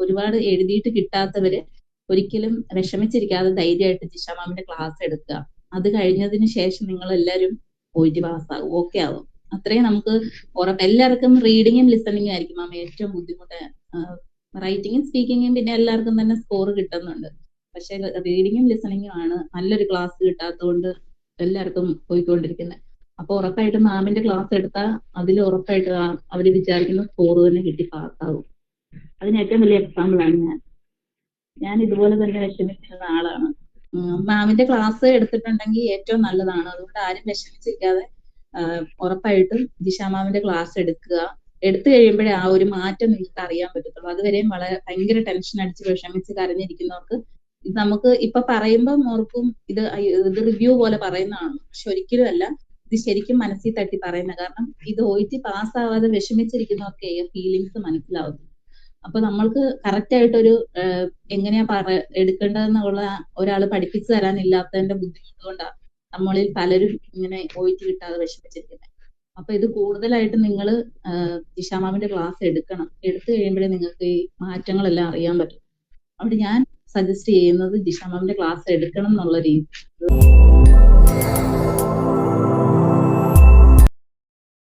ഒരുപാട് എഴുതിയിട്ട് കിട്ടാത്തവര് ഒരിക്കലും വിഷമിച്ചിരിക്കാതെ ധൈര്യമായിട്ട് ജിഷ മാമിന്റെ ക്ലാസ് എടുക്കുക. അത് കഴിഞ്ഞതിന് ശേഷം നിങ്ങൾ എല്ലാവരും പോയിട്ട് പാസ്സാകും, ഓക്കെ ആവും. അത്രയും നമുക്ക് ഉറപ്പ്. എല്ലാവർക്കും റീഡിങ്ങും ലിസണിങ്ങും ആയിരിക്കും മാം ഏറ്റവും ബുദ്ധിമുട്ട്. റൈറ്റിങ്ങും സ്പീക്കിങ്ങും പിന്നെ എല്ലാവർക്കും തന്നെ സ്കോർ കിട്ടുന്നുണ്ട്. പക്ഷെ റീഡിങ്ങും ലിസണിങ്ങും ആണ് നല്ലൊരു ക്ലാസ് കിട്ടാത്തതുകൊണ്ട് എല്ലാവർക്കും പോയിക്കൊണ്ടിരിക്കുന്നത്. അപ്പൊ ഉറപ്പായിട്ടും മാമിന്റെ ക്ലാസ് എടുത്താൽ അതിൽ ഉറപ്പായിട്ട് അവര് വിചാരിക്കുന്ന സ്കോർ തന്നെ കിട്ടി പാസ്സാകും. അതിന് ഏറ്റവും വലിയ എക്സാമ്പിൾ ആണ് ഞാൻ ഇതുപോലെ തന്നെ വിഷമിച്ചിരുന്ന ആളാണ്. മാമിന്റെ ക്ലാസ് എടുത്തിട്ടുണ്ടെങ്കിൽ ഏറ്റവും നല്ലതാണ്. അതുകൊണ്ട് ആരും വിഷമിച്ചിരിക്കാതെ ഉറപ്പായിട്ടും ജിഷ മാമിന്റെ ക്ലാസ് എടുക്കുക. എടുത്തു കഴിയുമ്പോഴേ ആ ഒരു മാറ്റം നിങ്ങൾക്ക് അറിയാൻ പറ്റത്തുള്ളൂ. അതുവരെയും ഭയങ്കര ടെൻഷൻ അടിച്ച് വിഷമിച്ച് കരഞ്ഞിരിക്കുന്നവർക്ക് ഇത് നമുക്ക് ഇപ്പൊ പറയുമ്പോൾ ഓർക്കും ഇത് റിവ്യൂ പോലെ പറയുന്നതാണ്. പക്ഷെ ഒരിക്കലും അല്ല, ഇത് ശരിക്കും മനസ്സിൽ തട്ടി പറയുന്ന. കാരണം ഇത് OET പാസ്സാവാതെ വിഷമിച്ചിരിക്കുന്നവർക്ക് ഫീലിങ്സ് മനസ്സിലാവും. അപ്പൊ നമ്മൾക്ക് കറക്റ്റ് ആയിട്ടൊരു എങ്ങനെയാ എടുക്കേണ്ടതെന്നുള്ള ഒരാൾ പഠിപ്പിച്ചു തരാനില്ലാത്തതിന്റെ ബുദ്ധിമുട്ട് കൊണ്ടാണ് നമ്മളിൽ പലരും ഇങ്ങനെ OET കിട്ടാതെ വിഷമിച്ചിരിക്കുന്നത്. അപ്പൊ ഇത് കൂടുതലായിട്ട് നിങ്ങൾ ജിഷ മാമിന്റെ ക്ലാസ് എടുക്കണം. എടുത്തു കഴിയുമ്പോഴേ നിങ്ങൾക്ക് ഈ മാറ്റങ്ങളെല്ലാം അറിയാൻ പറ്റും. അവിടെ ഞാൻ സജസ്റ്റ് ചെയ്യുന്നത് ജിഷ മാമിന്റെ ക്ലാസ് എടുക്കണം എന്നുള്ള രീതി.